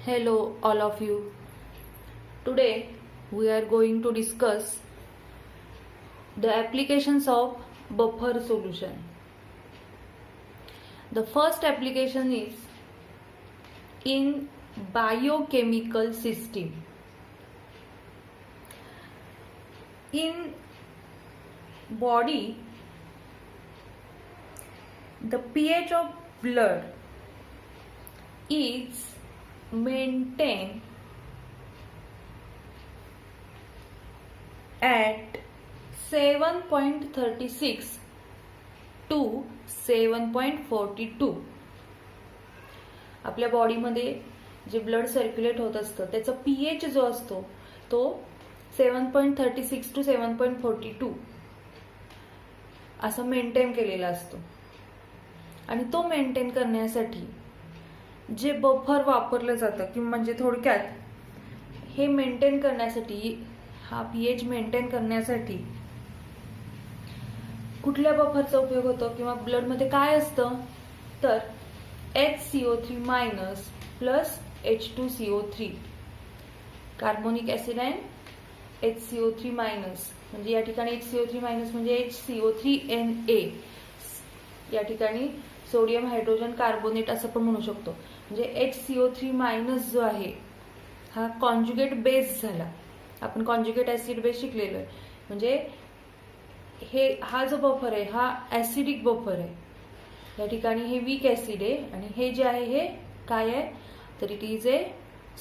Hello, all of you. Today we are going to discuss the applications of buffer solution. The first application is in biochemical system. In body, the pH of blood is maintained at 7.36 to 7.42. आपल्या बॉडीमध्ये जे blood circulate होत असतं त्याचा pH जो असतो तो 7.36 to 7.42 असं मेंटेन केलेला असतो. आणि तो मेंटेन करण्यासाठी जे बफर वापरलं जातं की म्हणजे थोडक्यात हे मेंटेन करण्यासाठी, हा पीएच मेंटेन करण्यासाठी कुठल्या बफरचा उपयोग होतो किंवा ब्लड मध्ये काय असतं तर HCO3- plus H2CO3 carbonic acid and HCO3- म्हणजे या ठिकाणी HCO3- म्हणजे HCO3Na, या ठिकाणी सोडियम हायड्रोजन कार्बोनेट असं पण म्हणू शकतो. म्हणजे HCO3- जो आहे हा कॉन्जुगेट बेस झाला. आपण कॉन्जुगेट ऍसिड बेस शिकलेलो आहे. म्हणजे हा जो बफर आहे हा ऍसिडिक बफर आहे. या ठिकाणी हे वीक ऍसिड आहे आणि हे जे आहे हे काय आहे तर it is a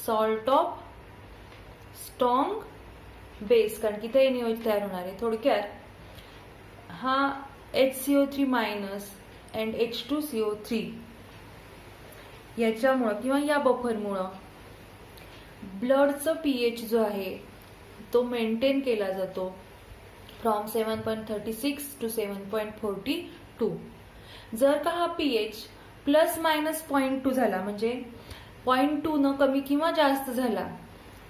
salt of strong base, कारण की ते एनएच तयार होणार आहे. थोडक्यात हा HCO3- अँड H2CO3 याच्यामुळं किंवा या बफरमुळं ब्लडचं पीएच जो आहे तो मेंटेन केला जातो फ्रॉम 7.36 टू 7.42. जर का हा पीएच प्लस मायनस 0.2 झाला म्हणजे 0.2 न कमी किंवा जास्त झाला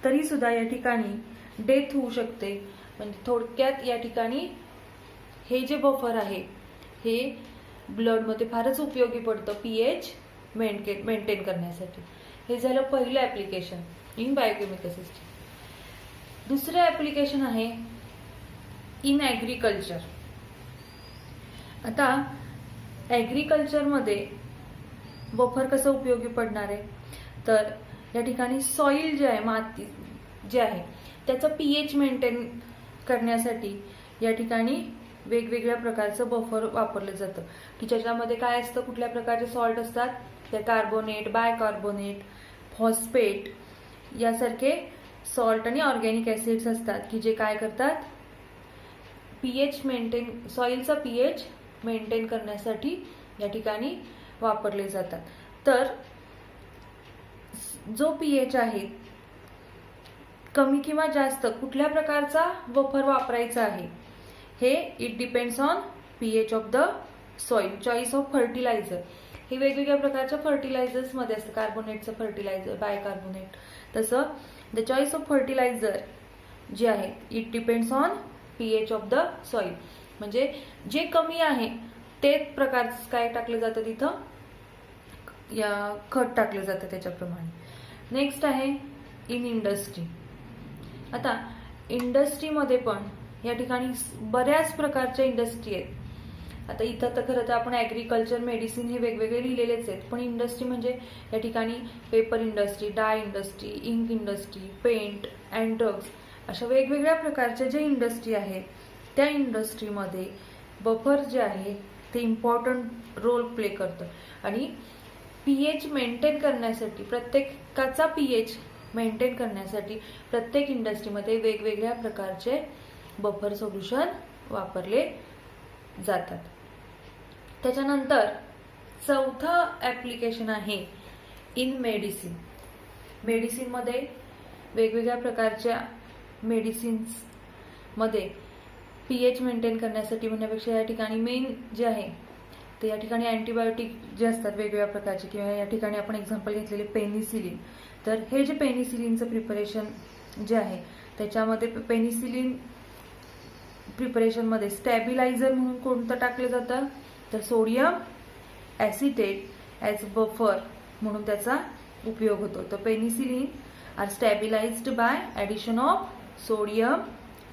तरी सुद्धा या ठिकाणी डेथ होऊ शकते. म्हणजे थोडक्यात या ठिकाणी हे जे बफर आहे हे ब्लड मध्ये फारच उपयोगी पडतं पीएच मेंटेन करण्यासाठी. हे झालं पहिलं ऍप्लिकेशन इन बायोकेमिकल सिस्टम. दुसरं ऍप्लिकेशन आहे इन ऍग्रिकल्चर. आता ऍग्रिकल्चर मध्ये बफर कसं उपयोगी पडणार आहे तर या ठिकाणी सॉइल जे आहे, माती जे आहे त्याचं पीएच मेंटेन करण्यासाठी या ठिकाणी वेगवेगळ्या प्रकारचं बफर वापरलं जातं की ज्याच्यामध्ये काय असतं, कुठल्या प्रकारचे सॉल्ट असतात तर कार्बोनेट, बायकार्बोनेट, फॉस्फेट यासारखे सॉल्ट आणि ऑर्गॅनिक ऍसिड्स असतात की जे काय करतात पीएच मेंटेन, सॉइलचा पीएच मेंटेन करण्यासाठी या ठिकाणी वापरले जातात. तर जो पीएच आहे कमी किंवा जास्त कुठल्या प्रकारचा बफर वापरायचा आहे हे it depends on pH of the soil. Choice of fertiliser हे वेगवेगळ्या प्रकारच्या फर्टिलायझर्स मध्ये असतं. कार्बोनेटचं फर्टिलायझर, बायकार्बोनेट. तसं द चॉईस ऑफ फर्टिलायझर जे आहे it depends on pH of the soil. म्हणजे जे कमी आहे ते प्रकारचं काय टाकलं जातं तिथं, या खत टाकलं जातं त्याच्याप्रमाणे. नेक्स्ट आहे इन इंडस्ट्री. आता इंडस्ट्रीमध्ये पण या ठिकाणी बऱ्याच प्रकारच्या इंडस्ट्री आहेत. आता इथं तर खरं तर आपण ऍग्रिकल्चर, मेडिसिन हे वेगवेगळे लिहिलेलेच आहेत, पण इंडस्ट्री म्हणजे या ठिकाणी paper industry, dye industry, ink industry, paint and drugs अशा वेगवेगळ्या प्रकारच्या ज्या इंडस्ट्री आहेत त्या इंडस्ट्रीमध्ये बफर जे आहे ते इम्पॉर्टंट रोल प्ले करतं. आणि पीएच मेंटेन करण्यासाठी, प्रत्येकाचा पीएच मेंटेन करण्यासाठी प्रत्येक इंडस्ट्रीमध्ये वेगवेगळ्या प्रकारचे बफर सोल्युशन वापरले जातात. त्याच्यानंतर चौथं ऍप्लिकेशन आहे इन मेडिसिन. मेडिसिनमध्ये वेगवेगळ्या प्रकारच्या मेडिसिन्स मध्ये पीएच मेंटेन करण्यासाठी म्हणण्यापेक्षा या ठिकाणी मेन जे आहे ते या ठिकाणी अँटीबायोटिक जे असतात वेगवेगळ्या प्रकारचे, किंवा या ठिकाणी आपण एक्झाम्पल घेतलेले पेनिसिलिन. तर हे जे पेनिसिलिनचं प्रिपरेशन जे आहे त्याच्यामध्ये पेनिसिलिन प्रिपरेशन मध्ये स्टॅबिलायझर म्हणून कोणतं टाकलं जातं तर सोडियम ऍसिटेट ॲज बफर म्हणून त्याचा उपयोग होतो. तर penicillin are stabilized by addition of sodium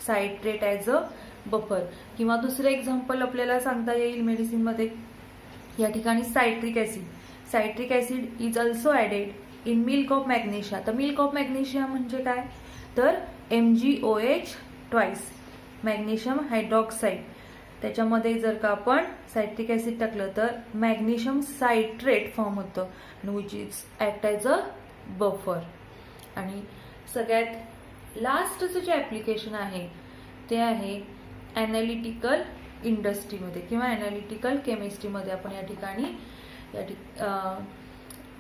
citrate as a buffer. किंवा दुसरं एक्झाम्पल आपल्याला सांगता येईल मेडिसिनमध्ये, या ठिकाणी citric acid is also added in milk of magnesia. तर मिल्क ऑफ मॅग्नेशिया म्हणजे काय, तर MgOH ट्वाइस मॅग्नेशियम हायड्रॉक्साईड. त्याच्यामध्ये जर का आपण सायट्रिक ॲसिड टाकलं तर मॅग्नेशियम सायट्रेट फॉर्म होतं which is act as a buffer. आणि सगळ्यात लास्टचं जे ॲप्लिकेशन आहे ते आहे ॲनालिटिकल इंडस्ट्रीमध्ये किंवा ॲनालिटिकल केमिस्ट्रीमध्ये आपण या ठिकाणी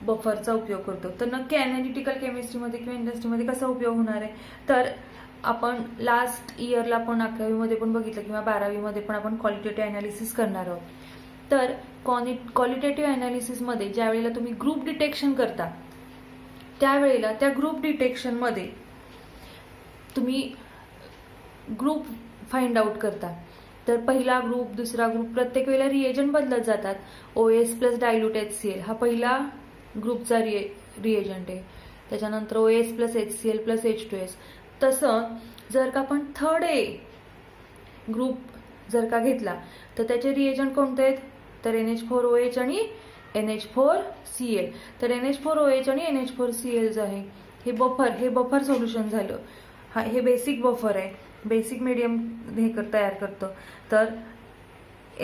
बफरचा उपयोग करतो. तर नक्की ॲनालिटिकल केमिस्ट्रीमध्ये किंवा इंडस्ट्रीमध्ये कसा उपयोग होणार आहे, तर आपण लास्ट इयरला आपण 11वीमध्ये पण बघितलं किंवा 12वीमध्ये पण आपण क्वालिटेटिव्ह ॲनालिसिस करणार आहोत. तर क्वालिटेटिव्ह ॲनालिसिसमध्ये ज्या वेळेला तुम्ही ग्रुप डिटेक्शन करता त्यावेळेला त्या ग्रुप डिटेक्शनमध्ये तुम्ही ग्रुप फाइंड आउट करता. तर पहिला ग्रुप, दुसरा ग्रुप, प्रत्येक वेळेला रिएजंट बदलत जातात. OS प्लस डायल्यूट HCl हा पहिला ग्रुपचा रिएजंट आहे. त्याच्यानंतर OS plus HCl plus H2S. तसं जर का आपण थर्ड ए ग्रुप जर का घेतला तर त्याचे रिएजंट कोणते आहेत, तर NH4OH आणि NH4Cl. तर NH4OH आणि NH4Cl जे आहे हे बफर सोल्युशन झालं. हे बेसिक बफर आहे, बेसिक मीडियम हे तयार करतं. तर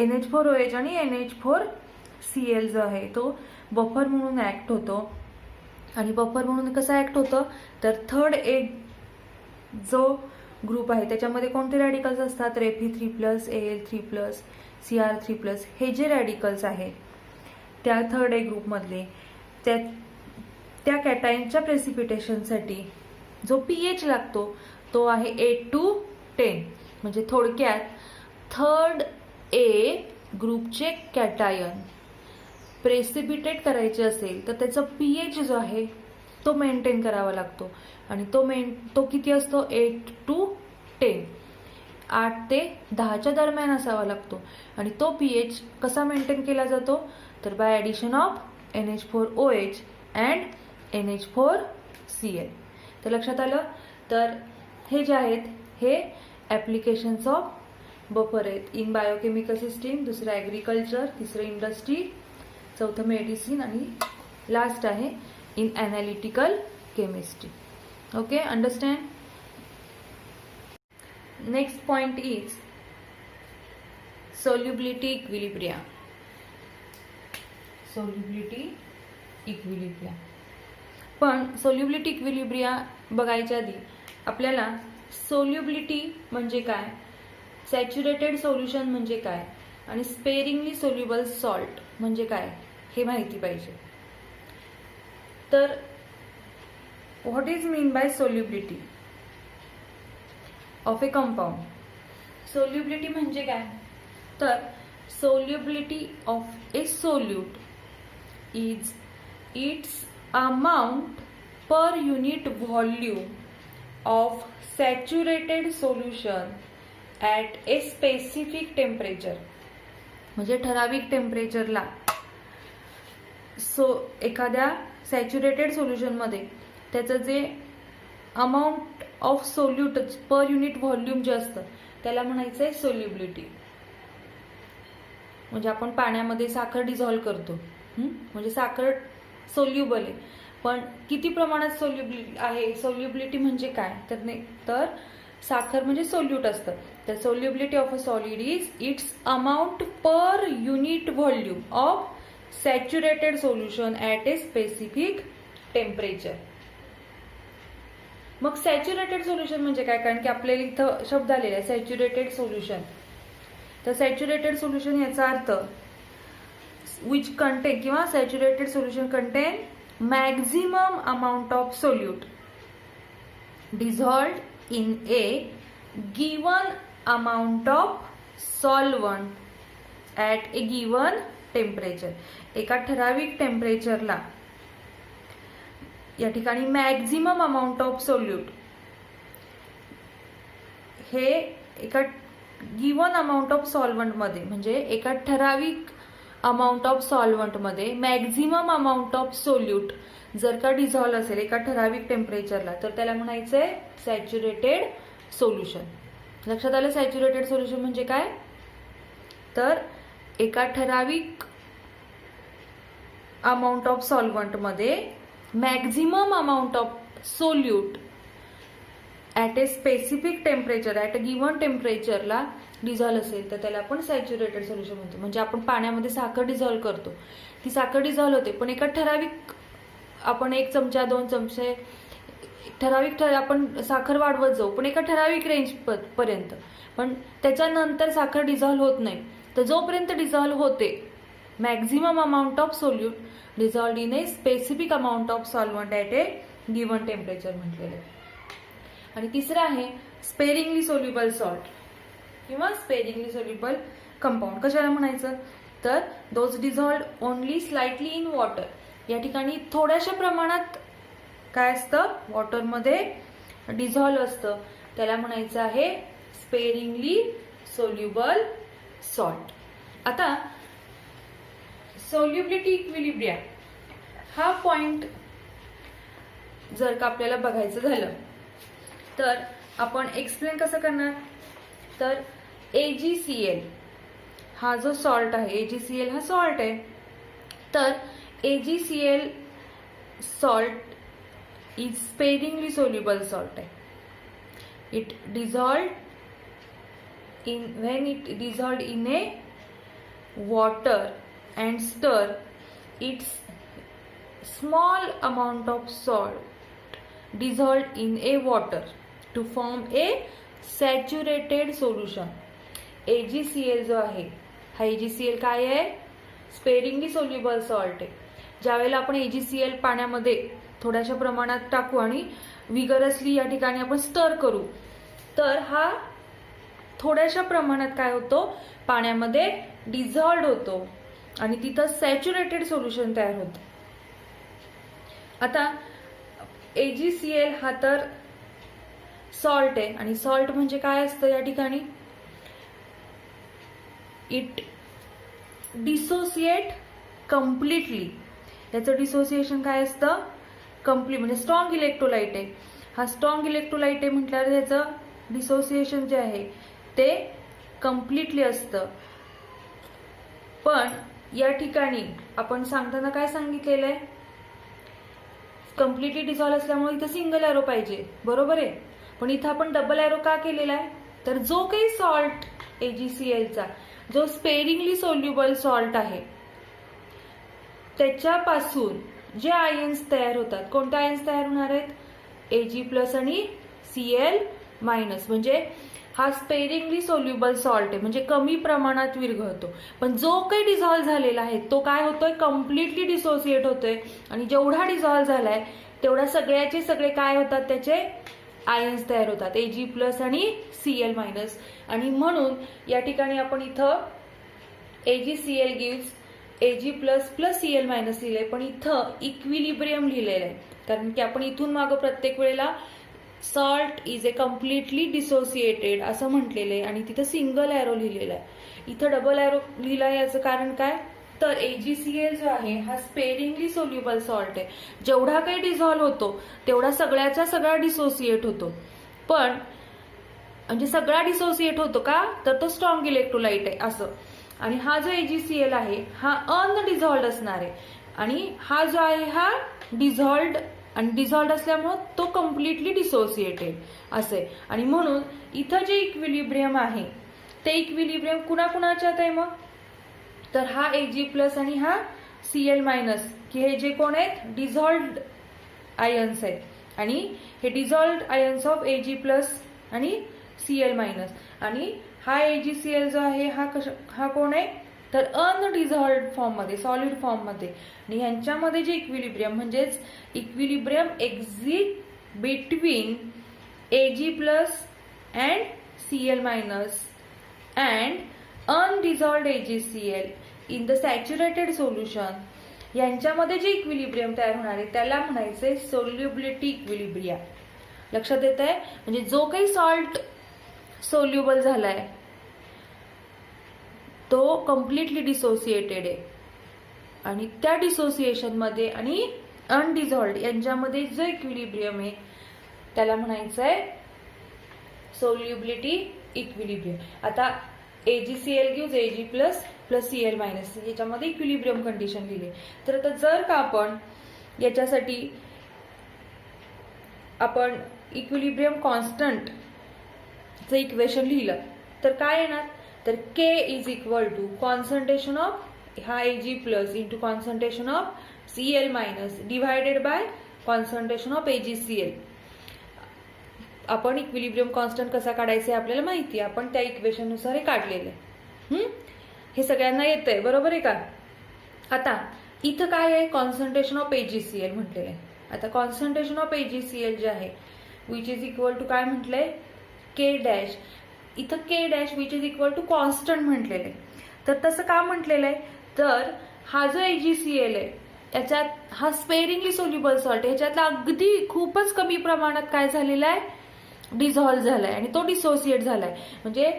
NH4OH आणि NH4Cl जो आहे तो बफर म्हणून ऍक्ट होतो. आणि बफर म्हणून कसं ऍक्ट होतं, तर थर्ड ए जो ग्रुप आहे त्याच्यामध्ये कोणते रॅडिकल्स असतात, Fe3+, Al3+, Cr3+. हे जे रॅडिकल्स आहेत त्या थर्ड ए ग्रुपमधले त्या कॅटायनच्या प्रेसिपिटेशनसाठी जो pH लागतो तो आहे 8 to 10. म्हणजे थोडक्यात थर्ड ए ग्रुपचे कॅटायन प्रेसिपिटेट करायचे असेल तर त्याचा pH जो आहे तो मेंटेन करावा लागतो. आणि तो किती असतो, 8 to 10, 8 ते 10च्या दरम्यान असावा लागतो. आणि तो pH कसा मेंटेन केला जातो, तर bye addition of NH4OH and NH4Cl. तर लक्षात आलं. तर हे जे आहेत हे ॲप्लिकेशन्स ऑफ बफर आहेत. इन बायोकेमिकल सिस्टीम, दुसरं ॲग्रिकल्चर, तिसरं इंडस्ट्री, चौथं मेडिसिन आणि लास्ट आहे in analytical chemistry. Okay, understand. Next point is solubility equilibria. पण solubility equilibria बघायच्या आधी आपल्याला solubility म्हणजे काय, सॅच्युरेटेड सोल्युशन म्हणजे काय आणि स्पेरिंगली सोल्युबल सॉल्ट म्हणजे काय हे माहिती पाहिजे. तर what is mean by solubility of A compound. Solubility म्हणजे काय, तर solubility of a solute is its amount per unit volume of saturated solution at a specific temperature. म्हणजे ठराविक टेम्परेचरला एखाद्या सॅच्युरेटेड सोल्युशन मध्ये त्याचं जे amount of solute per unit volume जे असतं त्याला म्हणायचं आहे सोल्युबिलिटी. म्हणजे आपण पाण्यामध्ये साखर डिझॉल्व्ह करतो, म्हणजे साखर सोल्युबल आहे, पण किती प्रमाणात सोल्युबिलिटी आहे, सोल्युबिलिटी म्हणजे काय, तर साखर म्हणजे सोल्यूट असतं. तर solubility of a solid is its amount per unit volume of saturated solution at a specific temperature. मग सॅच्युरेटेड सोल्युशन म्हणजे काय, कारण की आपल्याला इथं शब्द आलेला आहे सॅच्युरेटेड सोल्युशन. तर सॅच्युरेटेड सोल्युशन याचा अर्थ विच कंटेन किंवा saturated solution contain maximum amount of solute dissolved in a given amount of solvent at a given temperature. एका ठराविक टेम्परेचरला या ठिकाणी मॅक्झिमम अमाऊंट ऑफ सोल्यूट हे एका गिवन अमाऊंट ऑफ सॉल्वंट मध्ये म्हणजे एका ठराविक अमाऊंट ऑफ सॉल्व्हंटमध्ये मॅक्झिमम अमाऊंट ऑफ सोल्यूट जर का डिझॉल्व्ह असेल एका ठराविक टेम्परेचरला तर त्याला म्हणायचंय सॅच्युरेटेड सोल्युशन. लक्षात आलं सॅच्युरेटेड सोल्युशन म्हणजे काय? तर एका ठराविक अमाऊंट ऑफ सॉल्व्हंटमध्ये maximum amount of solute at a specific temperature at a given टेम्परेचरला डिझॉल्व्ह असेल तर त्याला आपण सॅच्युरेटेड सोल्युशन म्हणतो. म्हणजे आपण पाण्यामध्ये साखर डिझॉल्व्ह करतो, ती साखर डिझॉल्व्ह होते पण एका ठराविक आपण 1 चमचा 2 चमचे ठराविक आपण साखर वाढवत जाऊ पण एका ठराविक रेंज पर्यंत, पण त्याच्यानंतर साखर डिझॉल्व्ह होत नाही. तर जोपर्यंत डिझॉल्व्ह होते maximum amount of solute dissolved in a specific amount of solvent at a given temperature म्हटलेलं आहे. आणि तिसरं आहे स्पेरिंगली सोल्युबल सॉल्ट किंवा स्पेरिंगली सोल्युबल कंपाऊंड. कशाला म्हणायचं? तर those dissolved only slightly in water. या ठिकाणी थोड्याशा प्रमाणात काय असतं वॉटरमध्ये डिझॉल्व्ह असतं, त्याला म्हणायचं आहे स्पेरिंगली सोल्युबल सॉल्ट. आता सोल्युबिलिटी इक्विलिब्रियम हा पॉइंट जर का आपल्याला बघायचं झालं तर आपण एक्सप्लेन कसं करणार? तर AgCl हा जो सॉल्ट आहे, AgCl हा सॉल्ट आहे, तर AgCl salt is sparingly soluble salt आहे. It dissolved in when it dissolved in a water and stir its small amount of salt dissolved in a water to form a saturated solution. AgCl जो आहे हा AgCl काय आहे? Sparingly soluble salt आहे. ज्यावेळेला आपण AgCl पाण्यामध्ये थोड्याशा प्रमाणात टाकू आणि विगरसली या ठिकाणी आपण स्टर करू तर हा थोड्याशा प्रमाणात काय होतो पाण्यामध्ये डिझॉल्व्ड होतो आणि तिथं सॅच्युरेटेड सोल्युशन तयार होतं. आता AgCl हा तर सॉल्ट आहे आणि सॉल्ट म्हणजे काय असतं या ठिकाणी? It dissociate completely. याचं डिसोसिएशन काय असतं? कम्प्लीट म्हणजे स्ट्रॉंग इलेक्ट्रोलाइट आहे. हा स्ट्रॉंग इलेक्ट्रोलाइट आहे म्हटल्यावर त्याचं डिसोसिएशन जे आहे ते कम्प्लिटली असतं. पण या ठिकाणी आपण सांगताना काय सांगितलेलं आहे? कम्प्लिटली डिझॉल्व्ह असल्यामुळे इथं सिंगल एरो पाहिजे, बरोबर आहे. पण इथं आपण डबल एरो का केलेला आहे? तर जो काही सॉल्ट AgClचा जो स्पेरिंगली सोल्युबल सॉल्ट आहे त्याच्यापासून जे आयन्स तयार होतात, कोणते आयन्स तयार होणार आहेत? Ag+ आणि Cl-, म्हणजे हा स्पेरिंगली सोल्युबल सॉल्ट आहे म्हणजे कमी प्रमाणात विरघळतो. पण जो काही डिझॉल्व्ह झालेला आहे तो काय होतोय? कम्प्लिटली डिसोसिएट होतोय आणि जेवढा डिझॉल्व्ह झालाय तेवढा सगळ्याचे सगळे काय होतात? त्याचे आयन्स तयार होतात Ag+ आणि Cl-. आणि म्हणून या ठिकाणी आपण इथं AgCl गिव्स Ag+ Cl- लिहिलंय पण इथं इक्विलिब्रियम लिहिलेलं आहे कारण की आपण इथून मागं प्रत्येक वेळेला salt is a completely dissociated असं म्हटलेलं आहे आणि तिथं सिंगल एरो लिहिलेला आहे. इथं डबल एरो लिहिला याचं कारण काय? तर AgCl जो आहे हा स्पेरिंगली सोल्युबल सॉल्ट आहे. जेवढा काही डिझॉल्व्ह होतो तेवढा सगळ्याचा सगळा डिसोसिएट होतो. पण म्हणजे सगळा डिसोसिएट होतो का? तर तो स्ट्रॉंग इलेक्ट्रोलाइट आहे असं. आणि हा जो AgCl आहे हा अनडिझॉल्व्ड असणार आहे आणि हा जो आहे हा डिझॉल्व्ड आणि डिझॉल्व्ड असल्यामुळे तो कम्प्लिटली डिसोसिएटेड असे. आणि म्हणून इथं जे इक्विलिब्रियम आहे ते इक्विलिब्रियम कुणाकुणाच्यात आहे मग? तर हा Ag+ आणि हा Cl- की हे जे कोण आहेत? डिझॉल्व्ड आयन्स आहेत आणि हे डिझॉल्व्ड आयन्स ऑफ Ag+ आणि Cl-. आणि हा AgCl जो आहे हा कोण आहे? तर अनडिझॉल्व्ड फॉर्म मध्ये, सॉलिड फॉर्म मध्ये. आणि यांच्यामध्ये जे इक्विलिब्रियम म्हणजेच equilibrium exist between Ag+ and Cl- and undissolved AgCl in the saturated solution, यांच्यामध्ये जे इक्विलिब्रियम तयार होणार आहे त्याला म्हणायचंय सोल्युबिलिटी इक्विलिब्रियम. लक्षात येत आहे? म्हणजे जो काही सॉल्ट सोल्युबल झालाय तो कम्प्लिटली डिसोसिएटेड आहे आणि त्या डिसोसिएशन मध्ये आणि अनडिझॉल्व्ड यांच्यामध्ये जो इक्विलिब्रियम आहे त्याला म्हणायचं आहे सोल्युबिलिटी इक्विलिब्रियम. आता AgCl gives Ag plus plus Cl minus याच्यामध्ये इक्विलिब्रियम कंडिशन लिहिली. तर आता जर का आपण याच्यासाठी आपण इक्विलिब्रियम कॉन्स्टंटचं इक्वेशन लिहिलं तर काय येणार, तर K is equal to concentration of हा Ag plus into concentration of Cl minus divided by concentration of AgCl. आपण इक्विलिब्रियम कॉन्स्टंट कसा काढायचा आहे आपल्याला माहिती आहे, आपण त्या इक्वेशन नुसार हे काढलेलं आहे. हे सगळ्यांना येतंय बरोबर आहे का. आता इथं काय आहे, कॉन्सन्ट्रेशन ऑफ AgCl म्हटलेलं आहे. आता कॉन्सन्ट्रेशन ऑफ AgCl जे आहे विच इज इक्वल टू काय म्हटलंय K डॅश. इथं K dash which is equal to constant म्हटलेलं आहे. तर तसं का म्हटलेलं आहे, तर हा जो AgCl आहे याच्यात हा स्पेरिंगली सोल्युबल सॉल्ट ह्याच्यातला अगदी खूपच कमी प्रमाणात काय झालेला आहे, डिझॉल्व्ह झालाय आणि तो डिसोसिएट झालाय. म्हणजे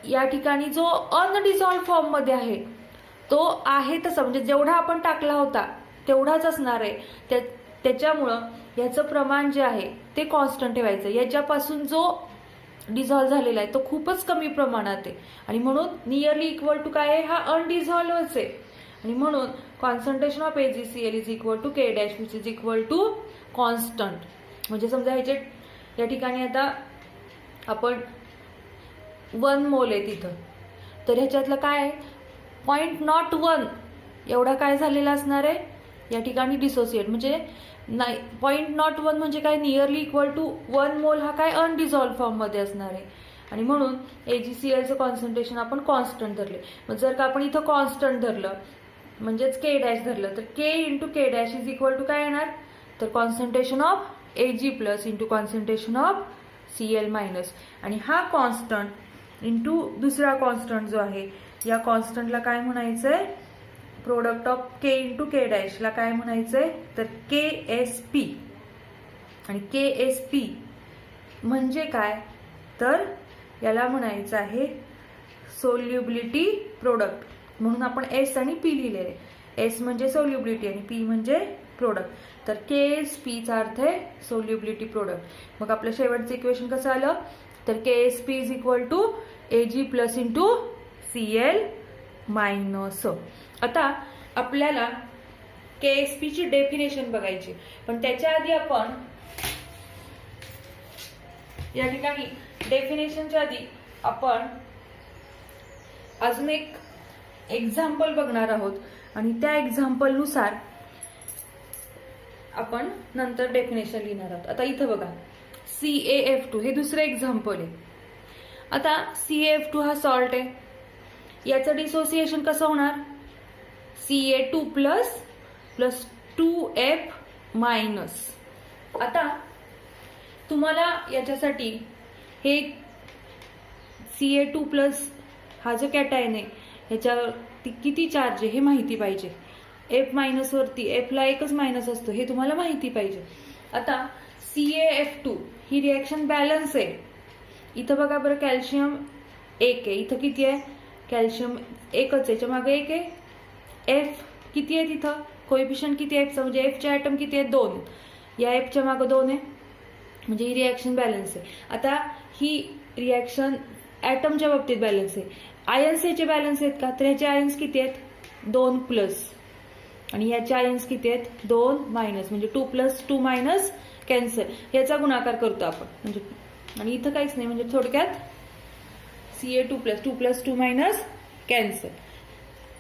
या ठिकाणी जो अनडिझॉल्व्ह फॉर्म मध्ये आहे तो आहे तसा, म्हणजे जेवढा आपण टाकला होता तेवढाच असणार आहे. त्याच्यामुळं याचं प्रमाण जे आहे ते कॉन्स्टंट ठेवायचं. याच्यापासून जो डिझॉल्व्ह झालेला आहे तो खूपच कमी प्रमाणात आहे आणि म्हणून नियरली इक्वल टू काय आहे, हा अनडिझॉल्व्हच आहे. आणि म्हणून concentration of AgCl is equal to K dash which is equal to constant. म्हणजे समजा ह्याचे या ठिकाणी आता आपण 1 मोल आहे तिथं, तर ह्याच्यातलं काय आहे 0.01 एवढा काय झालेला असणार आहे या ठिकाणी डिसोसिएट. म्हणजे 0.01 म्हणजे काय, नियरली इक्वल टू 1 मोल हा काय अनडिझॉल्व्ह फॉर्म मध्ये असणार आहे. आणि म्हणून AgClचं कॉन्सन्ट्रेशन आपण कॉन्स्टंट धरले. मग जर का आपण इथं कॉन्स्टंट धरलं म्हणजेच K डॅश धरलं तर K into K dash is equal to काय येणार, तर concentration of Ag plus into concentration of Cl minus. आणि हा कॉन्स्टंट इंटू दुसरा कॉन्स्टंट जो आहे या कॉन्स्टंटला काय म्हणायचंय, product of K into K डॅशला काय म्हणायचंय, तर KSP. आणि KSP म्हणजे काय, तर याला म्हणायचं आहे सोल्युबिलिटी प्रोडक्ट. म्हणून आपण S आणि P लिहिलेले. S म्हणजे सोल्युबिलिटी आणि P म्हणजे प्रोडक्ट. तर KSPचा अर्थ आहे सोल्युबिलिटी प्रोडक्ट. मग आपलं शेवटचं इक्वेशन कसं आलं, तर KSP is equal to Ag plus into Cl minus. आता आपल्याला KSP ची डेफिनेशन बघायची, पण त्याच्या आधी आपण या ठिकाणी डेफिनेशनच्या आधी आपण अजून एक एक्झाम्पल बघणार आहोत आणि त्या एक्झाम्पल नुसार आपण नंतर डेफिनेशन लिहिणार आहोत. आता इथं बघा CaF2 हे दुसरं एक्झाम्पल आहे. आता CaF2 हा सॉल्ट आहे, याचं डिसोसिएशन कसं होणार, Ca2 plus plus 2F minus. आता तुम्हाला याच्यासाठी हे Ca2 प्लस हा जो कॅटायन आहे ह्याच्यावर किती चार्ज आहे हे माहिती पाहिजे. F मायनस वरती F ला एकच मायनस असतो हे तुम्हाला माहिती पाहिजे. आता CaF2 ही रिएक्शन बॅलन्स आहे. इथं बघा बरं कॅल्शियम 1 आहे, इथं किती आहे, कॅल्शियम एकच याच्या मागे 1 आहे. F किती आहे तिथं, कोएफिशियंट किती आहे Fचा, म्हणजे Fचे ॲटम किती आहेत 2, या Fच्या मागे 2 आहे, म्हणजे ही रिएक्शन बॅलन्स आहे. आता ही रिएक्शन ॲटमच्या बाबतीत बॅलन्स आहे. आयन्स याचे बॅलन्स आहेत का, तर ह्याचे आयन्स किती आहेत 2 प्लस आणि याचे आयन्स किती आहेत 2 मायनस, म्हणजे 2 प्लस 2 मायनस कॅन्सल, याचा गुणाकार करतो आपण. म्हणजे आणि इथं काहीच नाही, म्हणजे थोडक्यात Ca2 plus 2 plus 2 minus cancel.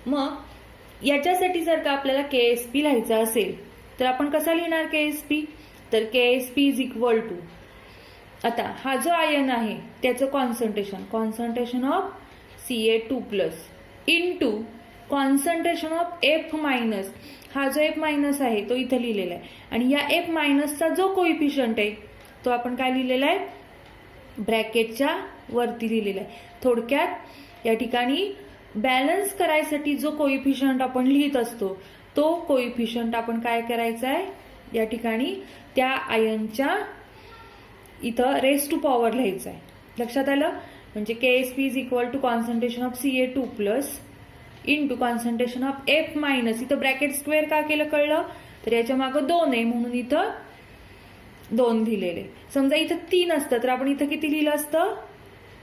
मग याच्यासाठी जर का आपल्याला KSP लिहायचा असेल तर आपण कसा लिहिणार KSP, तर KSP इज इक्वल टू, आता हा जो आयन आहे त्याचं concentration of Ca2 plus into concentration of F minus. हा जो F मायनस आहे तो इथं लिहिलेला आहे आणि या F मायनसचा जो कोइफिशियंट आहे तो आपण काय लिहिलेला आहे, ब्रॅकेटच्या वरती लिहिलेला आहे. थोडक्यात या ठिकाणी बॅलन्स करायसाठी जो कोइफिशियंट आपण लिहित असतो तो कोइफिशियंट आपण काय करायचा आहे, या ठिकाणी त्या आयनच्या इथं रेस टू पॉवर लिहायचा आहे. लक्षात आलं, म्हणजे KSP is equal to concentration of Ca2 plus into concentration of F minus, इथं ब्रॅकेट स्क्वेअर का केलं कळलं, तर याच्या मागं 2 आहे म्हणून इथं 2 लिहिलेले. समजा इथं 3 असतं तर आपण इथं किती लिहिलं असतं,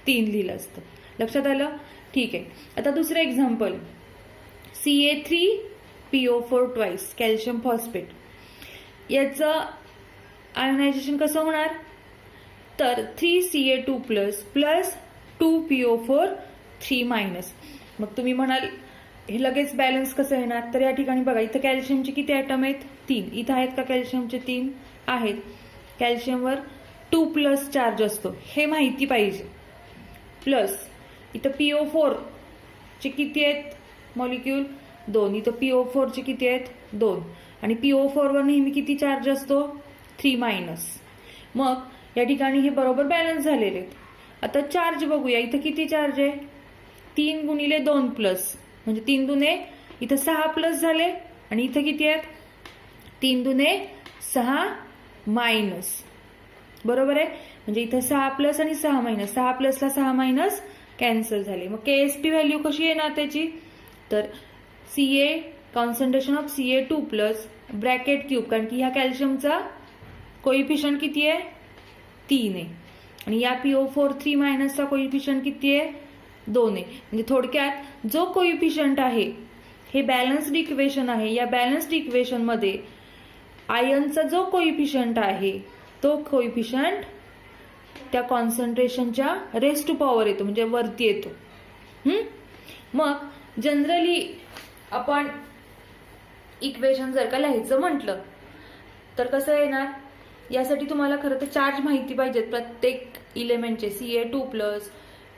3 लिहिलं असतं. लक्षात आलं? ठीक आहे. आता दुसरं example, Ca3PO4 twice calcium phosphate. याचं आयोनायझेशन कसं होणार, तर 3Ca2 plus plus 2PO4 3 minus. मग तुम्ही म्हणाल हे लगेच बॅलन्स कसं येणार, तर या ठिकाणी बघा इथं कॅल्शियमचे किती ॲटम आहेत, 3. इथं आहेत का कॅल्शियमचे 3 आहेत. कॅल्शियमवर 2 प्लस चार्ज असतो हे माहिती पाहिजे. प्लस इथं PO4 चे किती आहेत मॉलिक्यूल, 2. इथं PO4 चे किती आहेत, 2. आणि PO4 वर नेहमी किती चार्ज असतो, 3 मायनस. मग या ठिकाणी हे बरोबर बॅलन्स झालेले आहेत. आता चार्ज बघूया, इथं किती चार्ज आहे, 3 गुणिले 2 प्लस म्हणजे 3 दुने इथं 6 प्लस झाले आणि इथं किती आहेत, 3 दुने 6 मायनस. बरोबर आहे, म्हणजे इथं 6 प्लस आणि 6 मायनस, 6 प्लसला 6 मायनस कॅन्सल झाले. मग KSP व्हॅल्यू कशी येणार त्याची, तर Ca concentration of Ca2 plus bracket cube, कारण की ह्या कॅल्शियमचा कोइफिशियंट किती आहे, 3 आहे. आणि या PO4 3 मायनसचा कोइफिशियंट किती आहे, 2 आहे. म्हणजे थोडक्यात जो कोइफिशियंट आहे हे बॅलन्स्ड इक्वेशन आहे. या बॅलन्स्ड इक्वेशन मध्ये आयनचा जो कोइफिशियंट आहे तो कोइफिशियंट त्या कॉन्सन्ट्रेशनच्या रेस टू पॉवर येतो, म्हणजे वरती येतो. मग जनरली आपण इक्वेशन जर का लिहायचं म्हटलं तर कसं येणार, यासाठी तुम्हाला खरं तर चार्ज माहिती पाहिजेत प्रत्येक इलेमेंटचे. Ca2 प्लस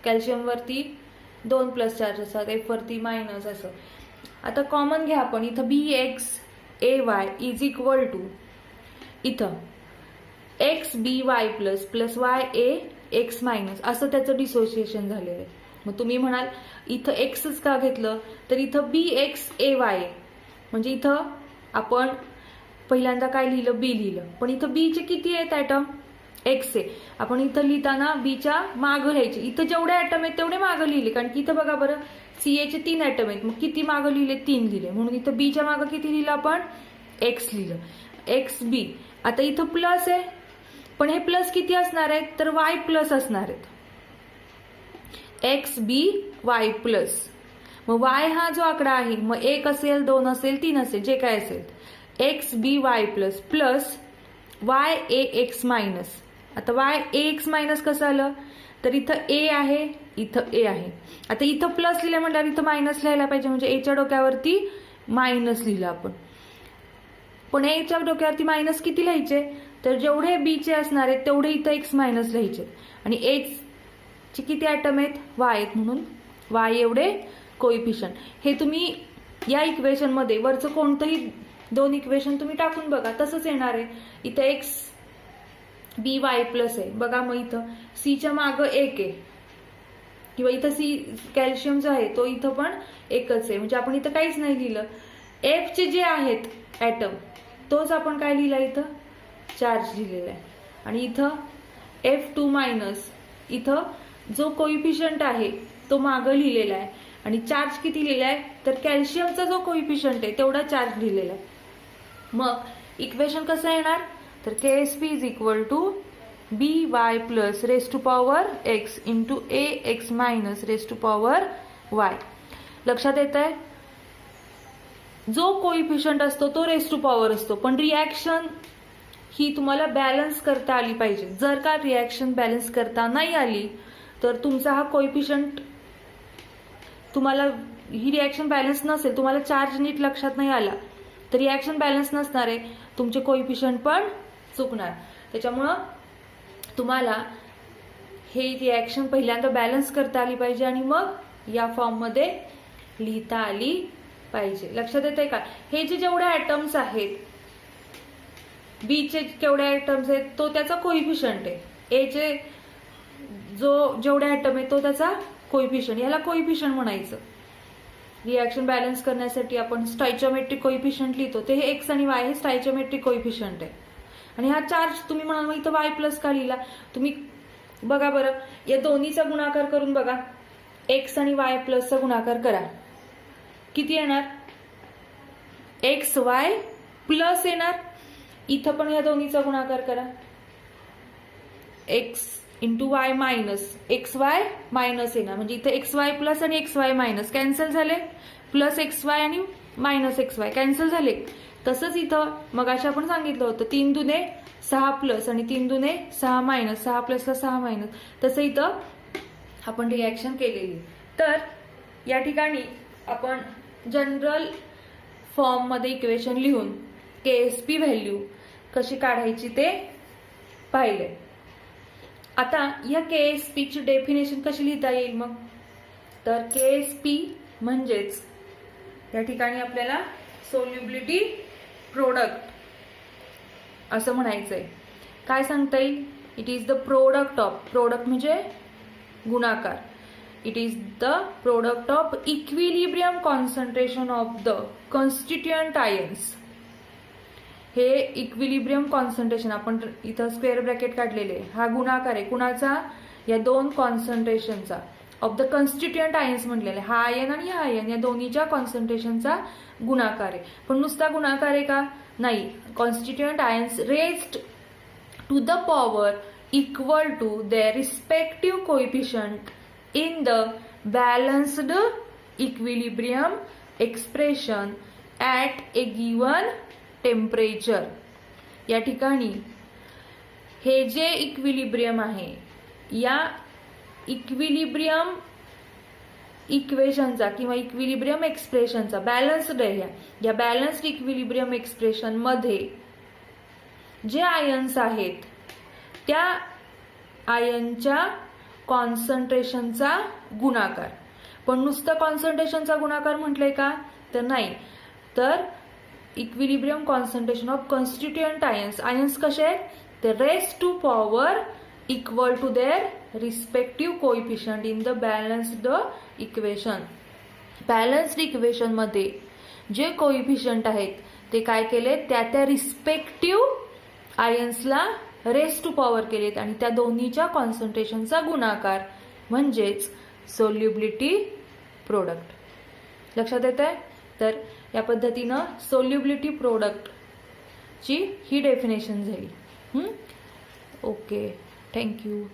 कॅल्शियम वरती 2 प्लस चार्ज असतात, F वरती मायनस असं. आता कॉमन घ्या आपण, इथं BXAY इज इक्वल टू इथं XBY plus plus YAX minus असं त्याचं डिसोसिएशन झालेलं आहे. मग तुम्ही म्हणाल इथं एक्सच का घेतलं, तर इथं BXAY म्हणजे इथं आपण पहिल्यांदा काय लिहिलं, बी लिहिलं, पण इथं बी चे किती आहेत ॲटम, एक्स आहे. आपण इथं लिहिताना बीच्या मागं लिहायचे, इथं जेवढे ॲटम आहेत तेवढे मागं लिहिले, कारण की इथं बघा बरं Ca चे 3 ॲटम आहेत, मग किती मागं लिहिले, 3 लिहिले, म्हणून इथं बीच्या मागं किती लिहिलं आपण, एक्स लिहिलं, XB. आता इथं प्लस आहे, पण हे प्लस किती असणार आहेत, तर Y प्लस असणार आहेत, XBY प्लस. मग Y हा जो आकडा आहे मग 1 असेल, 2 असेल, 3 असेल, जे काय असेल, XBY plus plus YAX minus. आता YAX मायनस कसं आलं, तर इथं A आहे, इथं A आहे. आता इथं प्लस लिहिलं म्हटल्यावर इथं मायनस लिहायला पाहिजे, म्हणजे एच्या डोक्यावरती मायनस लिहिलं आपण. पण एच्या डोक्यावरती मायनस किती लिहायचे, तर जेवढे बीचे असणार आहेत तेवढे इथं एक्स मायनस लिहायचे. आणि चे किती ॲटम आहेत, Y आहेत, म्हणून Y एवढे कोइफिशियंट. हे तुम्ही या इक्वेशन मध्ये वरचं कोणतंही 2 इक्वेशन तुम्ही टाकून बघा, तसंच येणार आहे. इथं XBY प्लस आहे बघा, मग इथं सीच्या मागं 1 आहे, किंवा इथं सी कॅल्शियम जो आहे तो इथं पण एकच आहे, म्हणजे आपण इथं काहीच नाही लिहिलं. F चे जे आहेत ॲटम तोच आपण काय लिहिला, इथं चार्ज लिहिलेला आहे. आणि इथं F2 मायनस, इथं जो कोइफिशियंट आहे तो मागं लिहिलेला आहे. आणि चार्ज किती लिहिला आहे, तर कॅल्शियमचा जो कोइफिशियंट आहे तेवढा चार्ज लिहिलेला आहे. मग इक्वेशन कसं येणार, तर KSP is equal to BY plus raise to power X into AX minus raise to power Y. लक्षात येत आहे, जो कोइफिशियंट असतो तो रेस टू पॉवर असतो, पण रिॲक्शन ही तुम्हाला बॅलन्स करता आली पाहिजे. जर का रिॲक्शन बॅलन्स करता नाही आली तर तुमचा हा कोइफिशियंट, तुम्हाला ही रिॲक्शन बॅलन्स नसेल, तुम्हाला चार्ज नीट लक्षात नाही आला तर रिॲक्शन बॅलन्स नसणार आहे, तुमचे कोइफिशियंट पण चुकणार. त्याच्यामुळं तुम्हाला हे रिॲक्शन पहिल्यांदा बॅलन्स करता आली पाहिजे आणि मग या फॉर्ममध्ये लिहिता आली पाहिजे. लक्षात येते का, हे जे जेवढे ॲटम्स आहेत, बी चे केवढे ॲटम्स आहेत तो त्याचा कोइफिशियंट आहे, ए चे जेवढे ॲटम आहे तो त्याचा कोइफिशियंट, याला कोइफिशियंट म्हणायचं. रिॲक्शन बॅलन्स करण्यासाठी आपण स्टॉइचियोमेट्रिक कोइफिशियंट लिहितो, ते हे एक्स आणि वाय हे स्टॉइचियोमेट्रिक कोइफिशियंट आहे. आणि हा चार्ज तुम्ही म्हणाल मग इथं वाय प्लस का लिहिला, तुम्ही बघा बरं या दोन्हीचा गुणाकार करून बघा, एक्स आणि वाय प्लसचा गुणाकार करा, किती येणार? एक्स वाय प्लस येणार. इथं पण या दोन्हीचा गुणाकार करा. X into y minus x y minus येणार, म्हणजे इथे एक्स वाय प्लस आणि एक्स वाय मायनस कॅन्सल झाले. प्लस एक्स वाय आणि मायनस एक्स वाय कॅन्सल झाले. तसंच इथं मगाशी आपण सांगितलं होतं 3 दुने 6 प्लस आणि 3 दुने 6 मायनस, 6 प्लसला 6 मायनस, तसं इथं आपण रिॲक्शन केलेली. तर या ठिकाणी आपण जनरल फॉर्म मध्ये इक्वेशन लिहून केएसपी व्हॅल्यू कशी काढायची ते पाहिले. आता या केएसपी ची डेफिनेशन कशी लिहिता येईल मग? तर केएसपी म्हणजेच या ठिकाणी आपल्याला सोल्युबिलिटी प्रोडक्ट असं म्हणायचंय. काय सांगता येईल? It is the product of, product म्हणजे गुणाकार, it is the product of equilibrium concentration of the constituent ions. हे इक्विलिब्रियम कॉन्सन्ट्रेशन आपण इथं स्क्वेअर ब्रॅकेट काढलेले, हा गुणाकार आहे कुणाचा? या दोन कॉन्सन्ट्रेशनचा, ऑफ द कॉन्स्टिट्युएंट आयन्स म्हटलेले, हा आयन आणि हा आयन या दोन्हीच्या कॉन्सन्ट्रेशनचा गुणाकार आहे. पण नुसता गुणाकार आहे का? नाही. Constituent ions raised to the power equal to their respective coefficient in the balanced equilibrium expression at a given temperature. या ठिकाणी हे जे इक्विलिब्रियम आहे, या इक्विलिब्रियम इक्वेशनचा किंवा इक्विलिब्रियम एक्सप्रेशनचा बॅलन्स्ड आहे, या बॅलन्स्ड इक्विलिब्रियम एक्सप्रेशन मध्ये जे आयन्स आहेत त्या आयनच्या कॉन्सन्ट्रेशनचा गुणाकार. पण नुसतं कॉन्सन्ट्रेशनचा गुणाकार म्हटलंय का? तर नाही. तर equilibrium concentration of constituent ions, ions कसे आहेत? ते raise to power equal to their respective coefficient in the balanced equation. Balanced equation मध्ये जे कोएफिशियंट आहेत ते काय केले? त्या रिस्पेक्टिव्ह आयन्सला रेज टू पॉवर केलेत आणि त्या दोन्हीच्या कॉन्सन्ट्रेशनचा गुणाकार म्हणजेच सोल्युबिलिटी प्रोडक्ट. लक्षात येत आहे? तर या पद्धतीनं सोल्युबिलिटी प्रोडक्टची ही डेफिनेशन झाली. Okay, thank you.